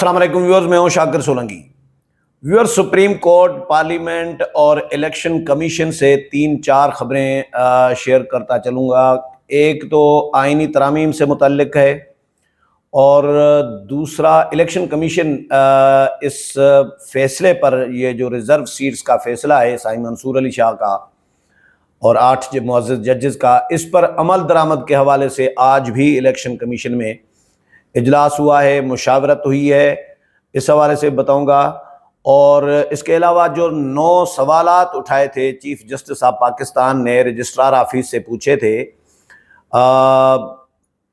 السلام علیکم ویورز، میں ہوں Shakir Solangi. Viewers, supreme court, parliament اور الیکشن کمیشن سے 3-4 خبریں شیئر کرتا چلوں گا۔ ایک تو آئینی ترامیم سے متعلق ہے، اور دوسرا الیکشن کمیشن اس فیصلے پر، یہ جو ریزرو سیٹس کا فیصلہ ہے سائی منصور علی شاہ کا اور 8 معزز ججز کا، اس پر عمل درآمد کے حوالے سے آج بھی الیکشن کمیشن میں اجلاس ہوا ہے، مشاورت ہوئی ہے، اس حوالے سے بتاؤں گا۔ اور اس کے علاوہ جو 9 سوالات اٹھائے تھے چیف جسٹس آف پاکستان نے رجسٹرار آفس سے پوچھے تھے،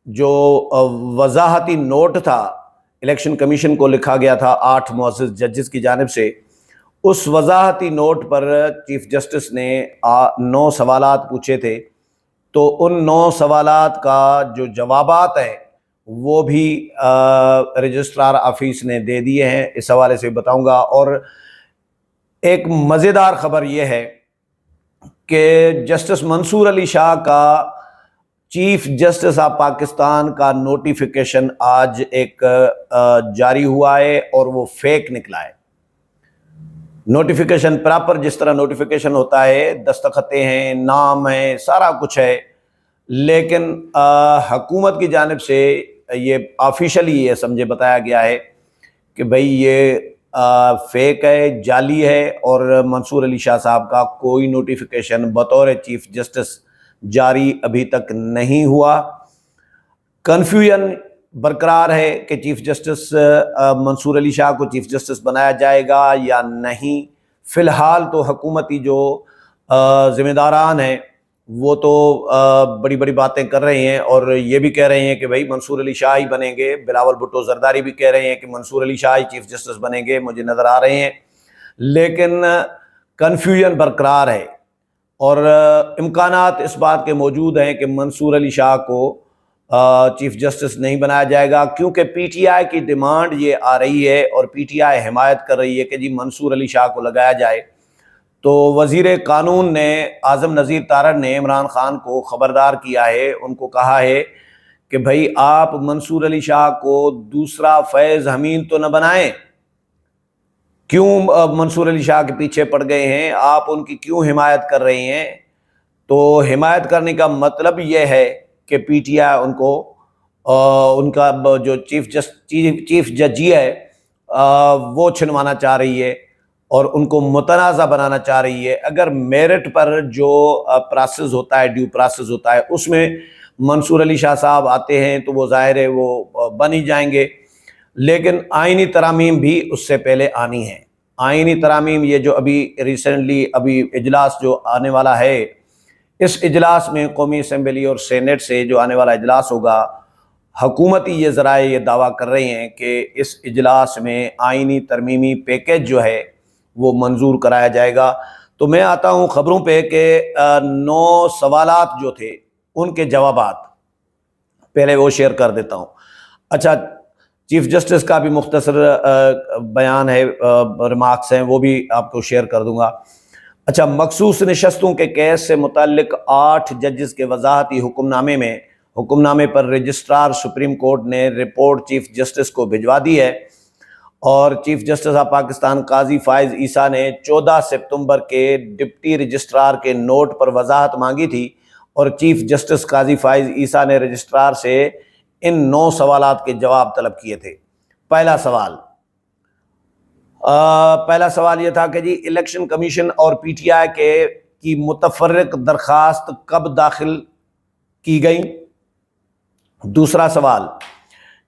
جو وضاحتی نوٹ تھا الیکشن کمیشن کو لکھا گیا تھا 8 معزز ججز کی جانب سے، اس وضاحتی نوٹ پر چیف جسٹس نے 9 سوالات پوچھے تھے، تو ان 9 سوالات کا جو جوابات ہیں وہ بھی رجسٹرار آفس نے دے دیے ہیں، اس حوالے سے بتاؤں گا۔ اور ایک مزیدار خبر یہ ہے کہ جسٹس منصور علی شاہ کا چیف جسٹس آف پاکستان کا نوٹیفیکیشن آج ایک جاری ہوا ہے، اور وہ فیک نکلا ہے۔ نوٹیفیکیشن پراپر جس طرح نوٹیفیکیشن ہوتا ہے، دستخطیں ہیں، نام ہے، سارا کچھ ہے، لیکن حکومت کی جانب سے یہ آفیشلی یہ سمجھے بتایا گیا ہے کہ بھئی یہ فیک ہے، جعلی ہے، اور منصور علی شاہ صاحب کا کوئی نوٹیفیکیشن بطور چیف جسٹس جاری ابھی تک نہیں ہوا۔ کنفیوژن برقرار ہے کہ چیف جسٹس منصور علی شاہ کو چیف جسٹس بنایا جائے گا یا نہیں۔ فی الحال تو حکومتی جو ذمہ داران ہیں وہ تو بڑی بڑی باتیں کر رہے ہیں، اور یہ بھی کہہ رہے ہیں کہ بھائی منصور علی شاہ ہی بنیں گے۔ بلاول بھٹو زرداری بھی کہہ رہے ہیں کہ منصور علی شاہ ہی چیف جسٹس بنیں گے، مجھے نظر آ رہے ہیں، لیکن کنفیوژن برقرار ہے، اور امکانات اس بات کے موجود ہیں کہ منصور علی شاہ کو چیف جسٹس نہیں بنایا جائے گا، کیونکہ پی ٹی آئی کی ڈیمانڈ یہ آ رہی ہے، اور پی ٹی آئی حمایت کر رہی ہے کہ جی منصور علی شاہ کو لگایا جائے۔ تو وزیر قانون نے، اعظم نذیر تارڑ نے عمران خان کو خبردار کیا ہے، ان کو کہا ہے کہ بھائی آپ منصور علی شاہ کو دوسرا فیض حمید تو نہ بنائیں، کیوں منصور علی شاہ کے پیچھے پڑ گئے ہیں، آپ ان کی کیوں حمایت کر رہے ہیں؟ تو حمایت کرنے کا مطلب یہ ہے کہ پی ٹی آئی ان کو ان کا جو چیف ججی ہے وہ چھنوانا چاہ رہی ہے، اور ان کو متنازع بنانا چاہ رہی ہے۔ اگر میرٹ پر جو پروسیس ہوتا ہے، ڈیو پروسیس ہوتا ہے، اس میں منصور علی شاہ صاحب آتے ہیں تو وہ ظاہر ہے وہ بن ہی جائیں گے، لیکن آئینی ترامیم بھی اس سے پہلے آنی ہے۔ آئینی ترامیم یہ جو ابھی اجلاس جو آنے والا ہے، اس اجلاس میں قومی اسمبلی اور سینیٹ سے جو آنے والا اجلاس ہوگا، حکومتی یہ ذرائع یہ دعویٰ کر رہے ہیں کہ اس اجلاس میں آئینی ترمیمی پیکیج جو ہے وہ منظور کرایا جائے گا۔ تو میں آتا ہوں خبروں پہ کہ 9 سوالات جو تھے ان کے جوابات پہلے وہ شیئر کر دیتا ہوں۔ اچھا، چیف جسٹس کا بھی مختصر بیان ہے، ریمارکس ہیں، وہ بھی آپ کو شیئر کر دوں گا۔ اچھا، مخصوص نشستوں کے کیس سے متعلق 8 ججز کے وضاحتی حکم نامے پر رجسٹرار سپریم کورٹ نے رپورٹ چیف جسٹس کو بھجوا دی ہے، اور چیف جسٹس آف پاکستان قاضی فائز عیسیٰ نے 14 سپتمبر کے ڈپٹی رجسٹرار کے نوٹ پر وضاحت مانگی تھی، اور چیف جسٹس قاضی فائز عیسیٰ نے رجسٹرار سے ان 9 سوالات کے جواب طلب کیے تھے۔ پہلا سوال یہ تھا کہ جی الیکشن کمیشن اور پی ٹی آئی کی متفرق درخواست کب داخل کی گئی؟ دوسرا سوال،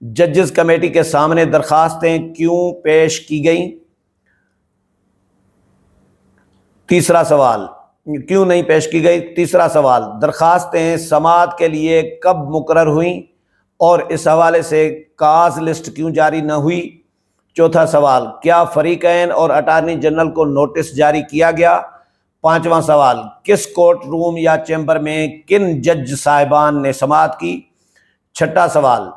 ججز کمیٹی کے سامنے درخواستیں کیوں پیش کی گئیں؟ تیسرا سوال، کیوں نہیں پیش کی گئی؟ تیسرا سوال، درخواستیں سماعت کے لیے کب مقرر ہوئیں، اور اس حوالے سے کاز لسٹ کیوں جاری نہ ہوئی؟ چوتھا سوال، کیا فریقین اور اٹارنی جنرل کو نوٹس جاری کیا گیا؟ پانچواں سوال، کس کورٹ روم یا چیمبر میں کن جج صاحبان نے سماعت کی؟ چھٹا سوال،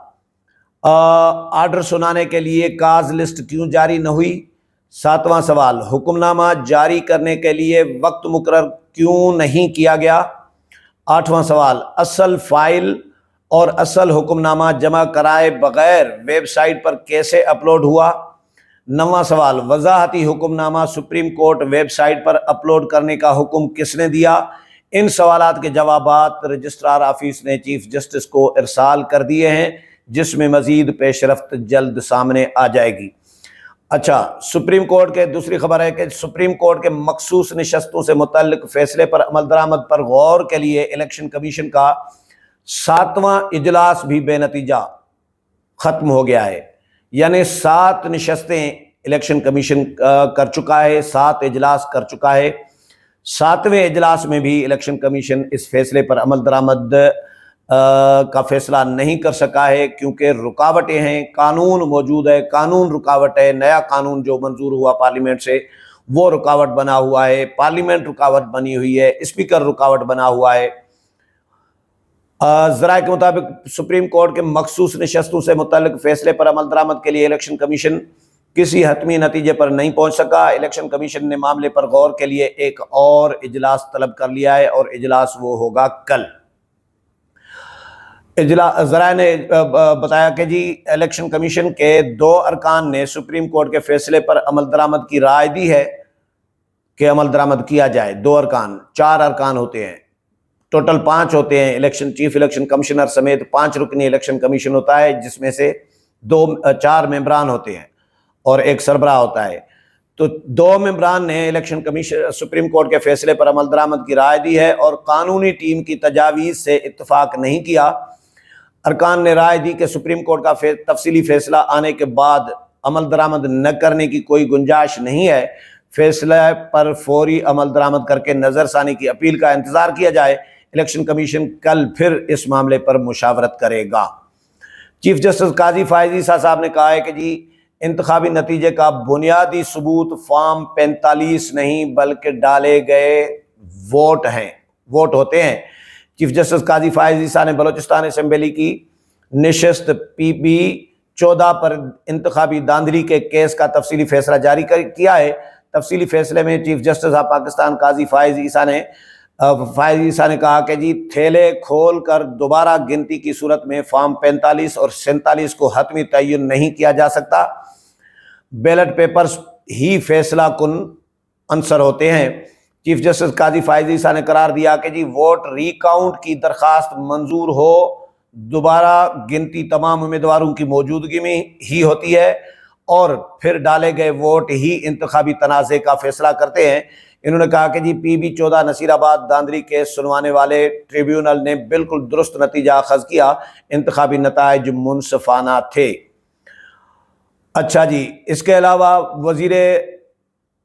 آرڈر سنانے کے لیے کاز لسٹ کیوں جاری نہ ہوئی؟ ساتواں سوال، حکم نامہ جاری کرنے کے لیے وقت مقرر کیوں نہیں کیا گیا؟ آٹھواں سوال، اصل فائل اور اصل حکم نامہ جمع کرائے بغیر ویب سائٹ پر کیسے اپلوڈ ہوا؟ 9واں سوال، وضاحتی حکم نامہ سپریم کورٹ ویب سائٹ پر اپلوڈ کرنے کا حکم کس نے دیا؟ ان سوالات کے جوابات رجسٹرار آفس نے چیف جسٹس کو ارسال کر دیے ہیں، جس میں مزید پیش رفت جلد سامنے آ جائے گی۔ اچھا، سپریم کورٹ کے دوسری خبر ہے کہ سپریم کورٹ کے مخصوص نشستوں سے متعلق فیصلے پر عمل درآمد پر غور کے لیے الیکشن کمیشن کا 7واں اجلاس بھی بے نتیجہ ختم ہو گیا ہے۔ یعنی 7 نشستیں الیکشن کمیشن کر چکا ہے، 7 اجلاس کر چکا ہے۔ 7ویں اجلاس میں بھی الیکشن کمیشن اس فیصلے پر عمل درآمد کا فیصلہ نہیں کر سکا ہے، کیونکہ رکاوٹیں ہیں، قانون موجود ہے، قانون رکاوٹ ہے، نیا قانون جو منظور ہوا پارلیمنٹ سے وہ رکاوٹ بنا ہوا ہے، پارلیمنٹ رکاوٹ بنی ہوئی ہے، اسپیکر رکاوٹ بنا ہوا ہے۔ ذرائع کے مطابق سپریم کورٹ کے مخصوص نشستوں سے متعلق فیصلے پر عمل درآمد کے لیے الیکشن کمیشن کسی حتمی نتیجے پر نہیں پہنچ سکا۔ الیکشن کمیشن نے معاملے پر غور کے لیے ایک اور اجلاس طلب کر لیا ہے، اور اجلاس وہ ہوگا کل۔ ذرائع نے بتایا کہ جی الیکشن کمیشن کے 2 ارکان نے سپریم کورٹ کے فیصلے پر عمل درآمد کی رائے دی ہے کہ عمل درآمد کیا جائے۔ 2 ارکان، 4 ارکان ہوتے ہیں، ٹوٹل 5 ہوتے ہیں۔ چیف الیکشن کمشنر سمیت 5 رکنی الیکشن کمیشن ہوتا ہے، جس میں سے 4 ممبران ہوتے ہیں اور 1 سربراہ ہوتا ہے۔ تو 2 ممبران نے الیکشن کمیشن سپریم کورٹ کے فیصلے پر عمل درآمد کی رائے دی ہے اور قانونی ٹیم کی تجاویز سے اتفاق نہیں کیا۔ ارکان نے رائے دی کہ سپریم کورٹ کا تفصیلی فیصلہ آنے کے بعد عمل درآمد نہ کرنے کی کوئی گنجائش نہیں ہے۔ فیصلے پر فوری عمل درآمد کر کے نظر ثانی کی اپیل کا انتظار کیا جائے۔ الیکشن کمیشن کل پھر اس معاملے پر مشاورت کرے گا۔ چیف جسٹس قاضی فائز عیسیٰ صاحب نے کہا ہے کہ جی انتخابی نتیجے کا بنیادی ثبوت فارم 45 نہیں بلکہ ڈالے گئے ووٹ ہوتے ہیں۔ چیف جسٹس قاضی فائز عیسیٰ نے بلوچستان اسمبلی کی نشست PB 14 پر انتخابی دھاندلی کے کیس کا تفصیلی فیصلہ جاری کیا ہے۔ تفصیلی فیصلے میں چیف جسٹس آف پاکستان قاضی فائز عیسیٰ نے کہا کہ جی تھیلے کھول کر دوبارہ گنتی کی صورت میں فارم 45 اور 47 کو حتمی تعین نہیں کیا جا سکتا۔ بیلٹ پیپرز ہی فیصلہ کن عنصر ہوتے ہیں۔ چیف جسٹس قاضی فائز عیسیٰ نے قرار دیا کہ جی ووٹ ری کاؤنٹ کی درخواست منظور ہو، دوبارہ گنتی تمام امیدواروں کی موجودگی میں ہی ہوتی ہے، اور پھر ڈالے گئے ووٹ ہی انتخابی تنازع کا فیصلہ کرتے ہیں۔ انہوں نے کہا کہ جی PB 14 نصیر آباد دھاندلی کیس سنوانے والے ٹریبیونل نے بالکل درست نتیجہ اخذ کیا، انتخابی نتائج منصفانہ تھے۔ اچھا جی، اس کے علاوہ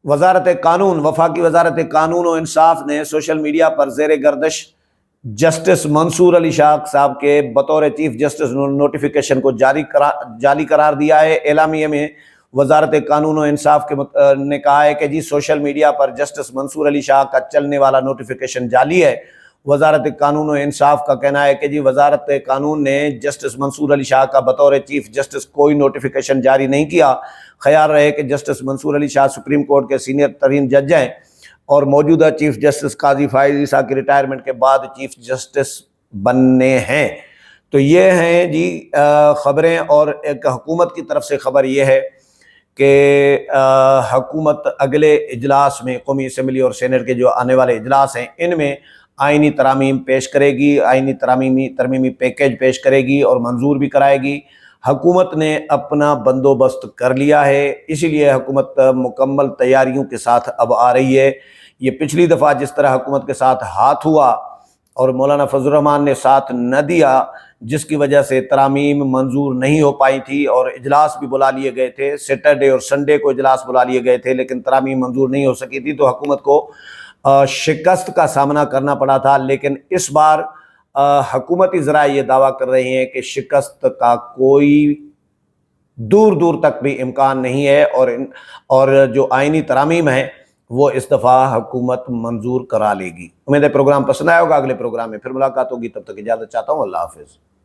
وزارت قانون وفاقی وزارت قانون و انصاف نے سوشل میڈیا پر زیر گردش جسٹس منصور علی شاہ صاحب کے بطور چیف جسٹس نوٹیفیکیشن کو جعلی قرار دیا ہے۔ اعلامیے میں وزارت قانون و انصاف نے کہا ہے کہ جی سوشل میڈیا پر جسٹس منصور علی شاہ کا چلنے والا نوٹیفیکیشن جعلی ہے۔ وزارت قانون و انصاف کا کہنا ہے کہ جی وزارت قانون نے جسٹس منصور علی شاہ کا بطور چیف جسٹس کوئی نوٹیفیکیشن جاری نہیں کیا۔ خیال رہے کہ جسٹس منصور علی شاہ سپریم کورٹ کے سینئر ترین جج ہیں اور موجودہ چیف جسٹس قاضی فائز عیسیٰ کی ریٹائرمنٹ کے بعد چیف جسٹس بننے ہیں۔ تو یہ ہیں جی خبریں، اور ایک حکومت کی طرف سے خبر یہ ہے کہ حکومت اگلے اجلاس میں قومی اسمبلی اور سینٹ کے جو آنے والے اجلاس ہیں ان میں آئینی ترامیم پیش کرے گی، آئینی ترمیمی پیکیج پیش کرے گی اور منظور بھی کرائے گی۔ حکومت نے اپنا بندوبست کر لیا ہے، اسی لیے حکومت مکمل تیاریوں کے ساتھ اب آ رہی ہے۔ یہ پچھلی دفعہ جس طرح حکومت کے ساتھ ہاتھ ہوا اور مولانا فضل الرحمان نے ساتھ نہ دیا، جس کی وجہ سے ترامیم منظور نہیں ہو پائی تھی اور اجلاس بھی بلا لیے گئے تھے، سیٹرڈے اور سنڈے کو اجلاس بلا لیے گئے تھے لیکن ترامیم منظور نہیں ہو سکی تھی، تو حکومت کو شکست کا سامنا کرنا پڑا تھا۔ لیکن اس بار حکومتی ذرائع یہ دعویٰ کر رہے ہیں کہ شکست کا کوئی دور دور تک بھی امکان نہیں ہے، اور جو آئینی ترامیم ہیں وہ اس دفعہ حکومت منظور کرا لے گی۔ امید ہے پروگرام پسند آیا ہوگا، اگلے پروگرام میں پھر ملاقات ہوگی، تب تک اجازت چاہتا ہوں، اللہ حافظ۔